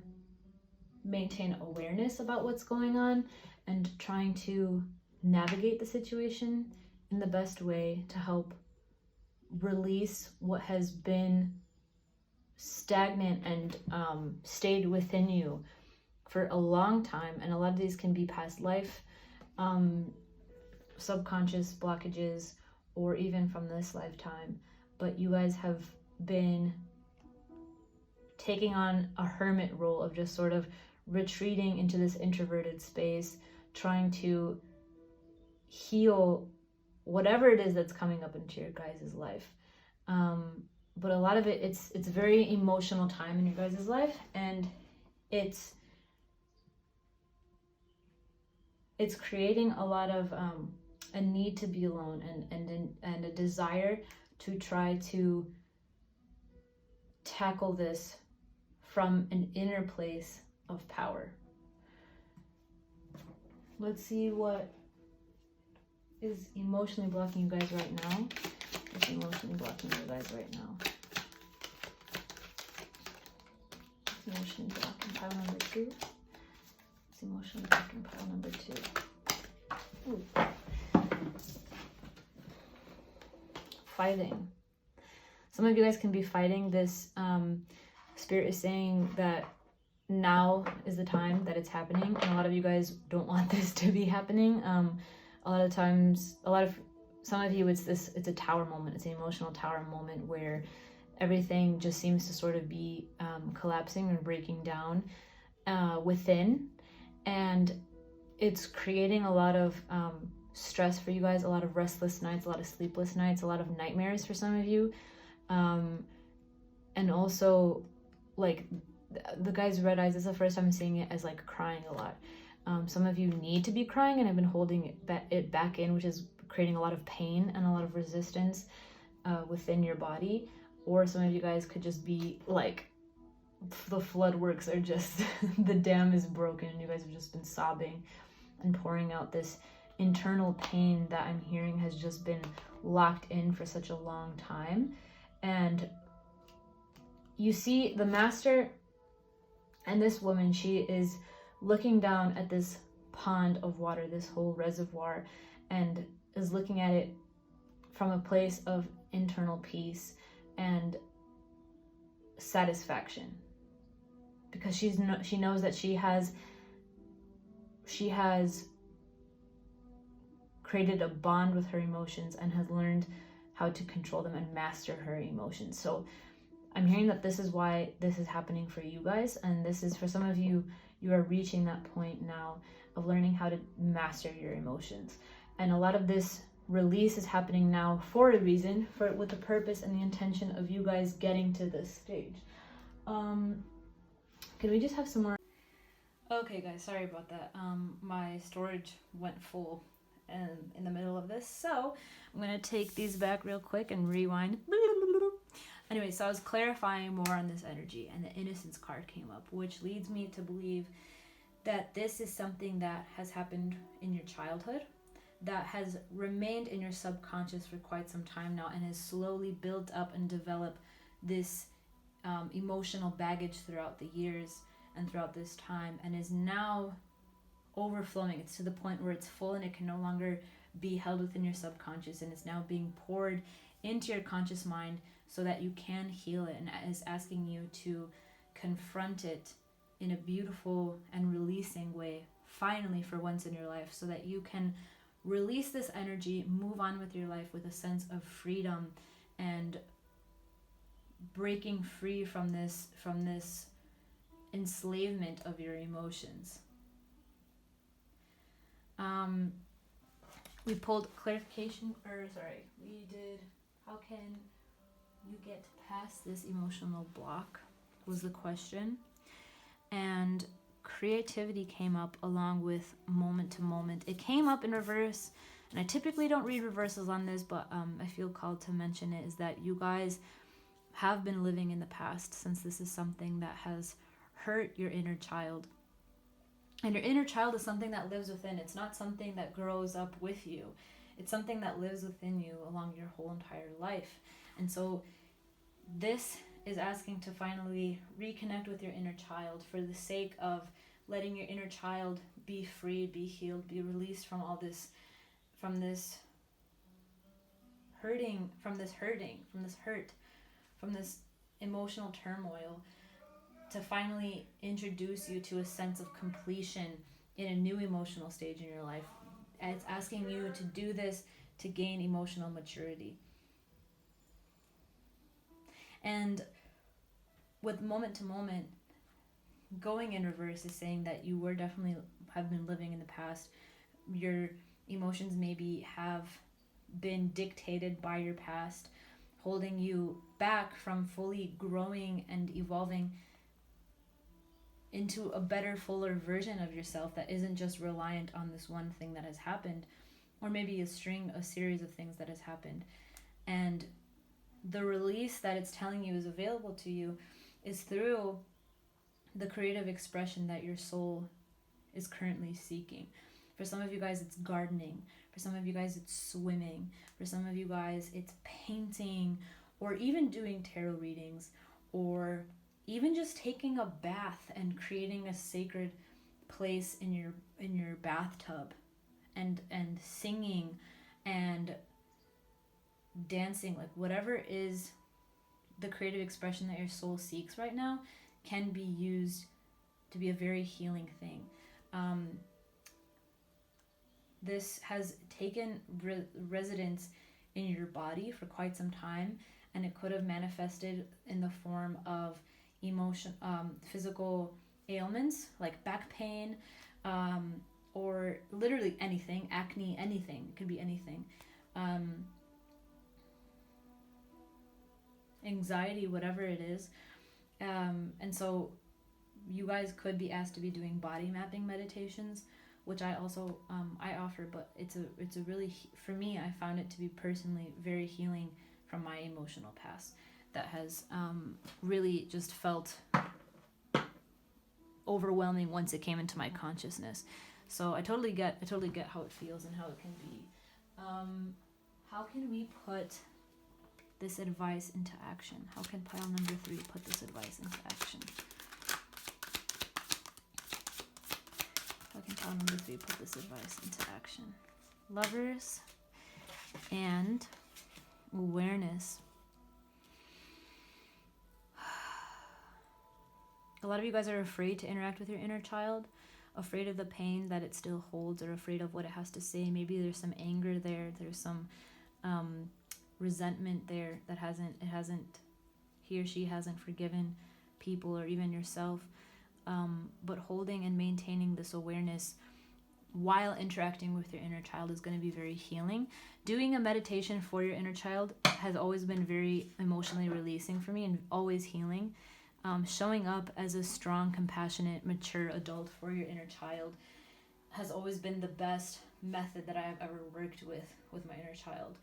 maintain awareness about what's going on and trying to navigate the situation in the best way to help release what has been stagnant and stayed within you for a long time. And a lot of these can be past life subconscious blockages, or even from this lifetime. But you guys have been taking on a hermit role of just sort of retreating into this introverted space, trying to heal whatever it is that's coming up into your guys' life. But a lot of it, it's a very emotional time in your guys' life, and it's creating a lot of a need to be alone and a desire to try to tackle this from an inner place of power. Let's see what is emotionally blocking you guys right now. What's emotionally blocking you guys right now? What's emotionally blocking pile number 2? What's emotionally blocking pile number 2? Ooh. Fighting. Some of you guys can be fighting this. Spirit is saying that now is the time that it's happening, and a lot of you guys don't want this to be happening. A lot of times, some of you, it's a tower moment. It's an emotional tower moment where everything just seems to sort of be collapsing or breaking down within, and it's creating a lot of stress for you guys, a lot of restless nights, a lot of sleepless nights, a lot of nightmares for some of you, and also like the guy's red eyes. This is the first time I'm seeing it as like crying a lot. Some of you need to be crying and have been holding it back in, which is creating a lot of pain and a lot of resistance within your body. Or some of you guys could just be like, the flood works are just, the dam is broken, and you guys have just been sobbing and pouring out this internal pain that I'm hearing has just been locked in for such a long time. And you see the Master and this woman, she is looking down at this pond of water, this whole reservoir, and is looking at it from a place of internal peace and satisfaction, because she knows that she has created a bond with her emotions and has learned how to control them and master her emotions. So I'm hearing that this is why this is happening for you guys, and this is for some of you, you are reaching that point now of learning how to master your emotions. And a lot of this release is happening now for a reason, with the purpose and the intention of you guys getting to this stage. Can we just have some more? Okay guys, sorry about that. My storage went full in the middle of this, so I'm gonna take these back real quick and rewind. Anyway, so I was clarifying more on this energy, and the innocence card came up, which leads me to believe that this is something that has happened in your childhood, that has remained in your subconscious for quite some time now, and has slowly built up and developed this emotional baggage throughout the years and throughout this time, and is now overflowing. It's to the point where it's full and it can no longer be held within your subconscious, and it's now being poured into your conscious mind so that you can heal it, and is asking you to confront it in a beautiful and releasing way, finally, for once in your life, so that you can release this energy, move on with your life with a sense of freedom and breaking free from this enslavement of your emotions. We pulled clarification, we did, how can you get past this emotional block, was the question. And creativity came up along with moment to moment. It came up in reverse, and I typically don't read reversals on this, but I feel called to mention it, is that you guys have been living in the past, since this is something that has hurt your inner child. And your inner child is something that lives within. It's not something that grows up with you. It's something that lives within you along your whole entire life. And so this is asking to finally reconnect with your inner child, for the sake of letting your inner child be free, be healed, be released from all this, from this hurt, from this emotional turmoil, to finally introduce you to a sense of completion in a new emotional stage in your life. And it's asking you to do this to gain emotional maturity. And with moment to moment, going in reverse is saying that you were definitely have been living in the past. Your emotions maybe have been dictated by your past, holding you back from fully growing and evolving into a better, fuller version of yourself that isn't just reliant on this one thing that has happened, or maybe a series of things that has happened. And the release that it's telling you is available to you is through the creative expression that your soul is currently seeking. For some of you guys, it's gardening. For some of you guys, it's swimming. For some of you guys, it's painting, or even doing tarot readings, or even just taking a bath and creating a sacred place in your bathtub, and singing and dancing. Like, whatever is the creative expression that your soul seeks right now can be used to be a very healing thing. This has taken residence in your body for quite some time, and it could have manifested in the form of physical ailments like back pain, or literally anything, acne, anything. It could be anything. Anxiety, whatever it is. And so you guys could be asked to be doing body mapping meditations, which I also I offer, but it's a really, for me, I found it to be personally very healing from my emotional past that has really just felt overwhelming once it came into my consciousness. So I totally get how it feels and how it can be. How can we put this advice into action? How can pile number 3 put this advice into action? How can pile number 3 put this advice into action? Lovers, and awareness. A lot of you guys are afraid to interact with your inner child, afraid of the pain that it still holds, or afraid of what it has to say. Maybe there's some anger there, there's some resentment there that he or she hasn't forgiven people or even yourself. But holding and maintaining this awareness while interacting with your inner child is going to be very healing. Doing a meditation for your inner child has always been very emotionally releasing for me and always healing. Showing up as a strong, compassionate, mature adult for your inner child has always been the best method that I have ever worked with my inner child.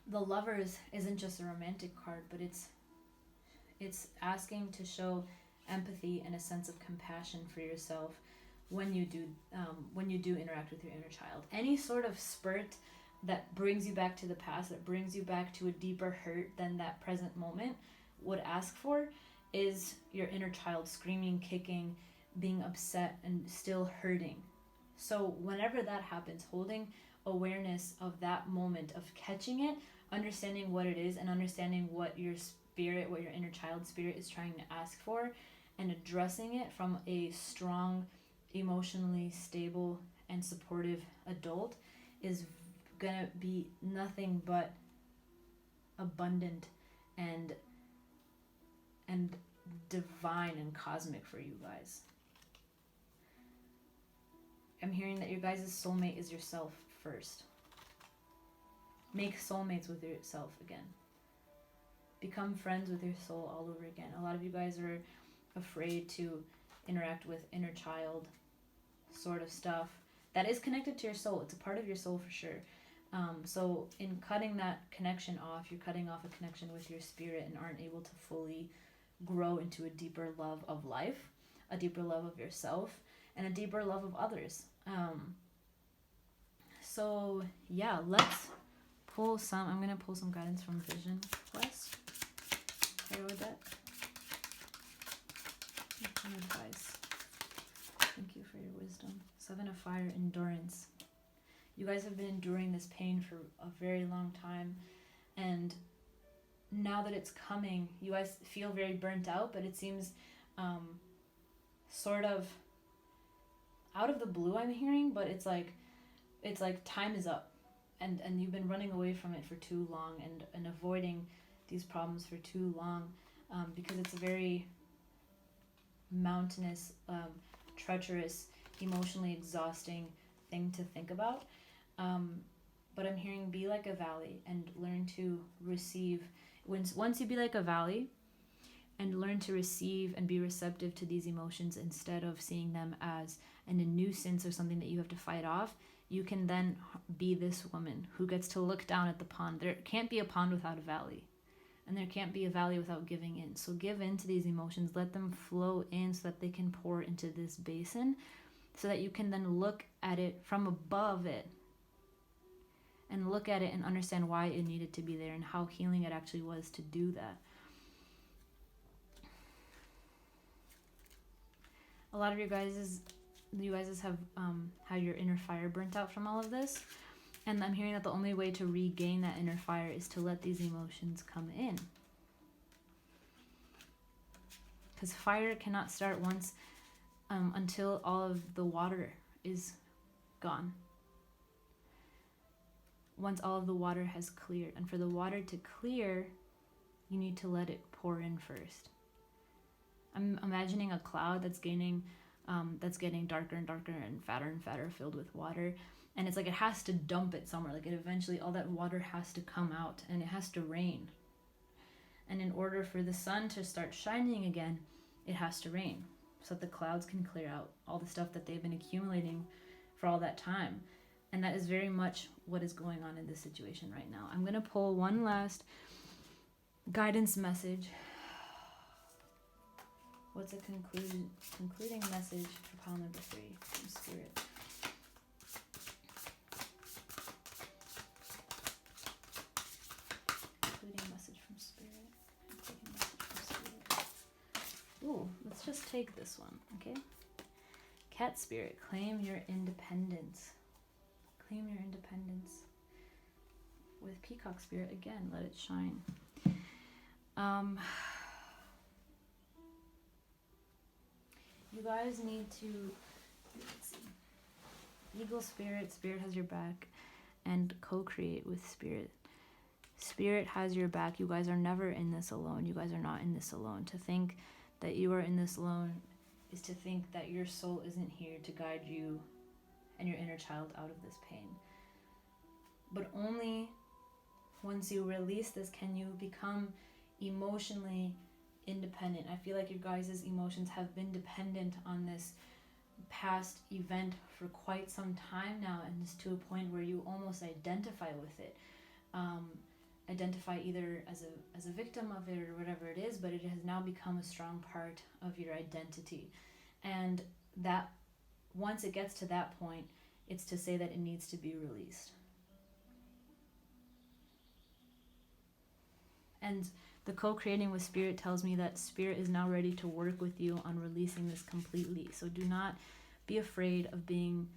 The Lovers isn't just a romantic card, but it's asking to show empathy and a sense of compassion for yourself when you do interact with your inner child. Any sort of spurt that brings you back to the past, that brings you back to a deeper hurt than that present moment would ask for, is your inner child screaming, kicking, being upset, and still hurting. So whenever that happens, holding awareness of that moment, of catching it, understanding what it is, and understanding what your spirit, what your inner child spirit is trying to ask for, and addressing it from a strong, emotionally stable, and supportive adult is gonna be nothing but abundant and divine and cosmic for you guys. I'm hearing that your guys' soulmate is yourself first. Make soulmates with yourself again. Become friends with your soul all over again. A lot of you guys are afraid to interact with inner child sort of stuff that is connected to your soul. It's a part of your soul for sure. So in cutting that connection off, you're cutting off a connection with your spirit and aren't able to fully grow into a deeper love of life, a deeper love of yourself, and a deeper love of others. So yeah, let's pull some. I'm gonna pull some guidance from Vision Quest. Tarot deck. Some advice. Thank you for your wisdom. Seven of Fire, endurance. You guys have been enduring this pain for a very long time, and now that it's coming, you guys feel very burnt out, but it seems sort of out of the blue, I'm hearing, but it's like time is up, and you've been running away from it for too long and avoiding these problems for too long, because it's a very mountainous, treacherous, emotionally exhausting thing to think about. But I'm hearing be like a valley and learn to receive. Once you be like a valley and learn to receive and be receptive to these emotions instead of seeing them as a nuisance or something that you have to fight off, you can then be this woman who gets to look down at the pond. There can't be a pond without a valley, and there can't be a valley without giving in. So give in to these emotions, let them flow in so that they can pour into this basin, so that you can then look at it from above it and look at it and understand why it needed to be there and how healing it actually was to do that. A lot of you guys have had your inner fire burnt out from all of this, and I'm hearing that the only way to regain that inner fire is to let these emotions come in, because fire cannot start once until all of the water is gone. Once all of the water has cleared, and for the water to clear, you need to let it pour in first. I'm imagining a cloud that's getting darker and darker and fatter, filled with water, and it's like it has to dump it somewhere. Like it eventually, all that water has to come out, and it has to rain. And in order for the sun to start shining again, it has to rain, so that the clouds can clear out all the stuff that they've been accumulating for all that time. And that is very much what is going on in this situation right now. I'm going to pull one last guidance message. What's a concluding message for pile number 3 from Spirit? Concluding message from Spirit. Concluding message from Spirit. Ooh, let's just take this one, okay? Cat Spirit, claim your independence. Claim your independence. with Peacock Spirit again. Let it shine. You guys need to, let's see, Eagle Spirit, Spirit has your back, and co-create with Spirit. Spirit has your back. You guys are never in this alone. You guys are not in this alone. To think that you are in this alone is to think that your soul isn't here to guide you and your inner child out of this pain. But only once you release this can you become emotionally independent. I feel like your guys' emotions have been dependent on this past event for quite some time now, and it's to a point where you almost identify with it. Identify either as a victim of it or whatever it is, but it has now become a strong part of your identity. And that once it gets to that point, it's to say that it needs to be released. And the co-creating with Spirit tells me that Spirit is now ready to work with you on releasing this completely. So do not be afraid of being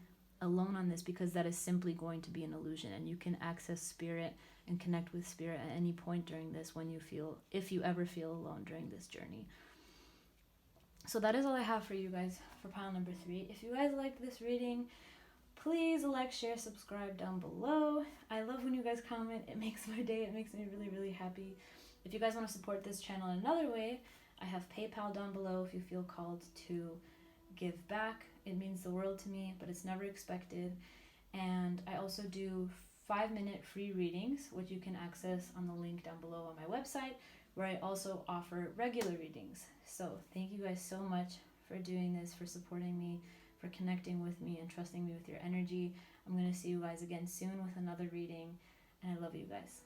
alone on this, because that is simply going to be an illusion, and you can access Spirit and connect with Spirit at any point during this when you feel, if you ever feel alone during this journey. So that is all I have for you guys for pile number 3. If you guys liked this reading, please like, share, subscribe down below. I love when you guys comment. It makes my day. It makes me really, really happy. If you guys want to support this channel in another way, I have PayPal down below if you feel called to give back. It means the world to me, but it's never expected. And I also do 5-minute free readings, which you can access on the link down below on my website, where I also offer regular readings. So thank you guys so much for doing this, for supporting me, for connecting with me and trusting me with your energy. I'm going to see you guys again soon with another reading, and I love you guys.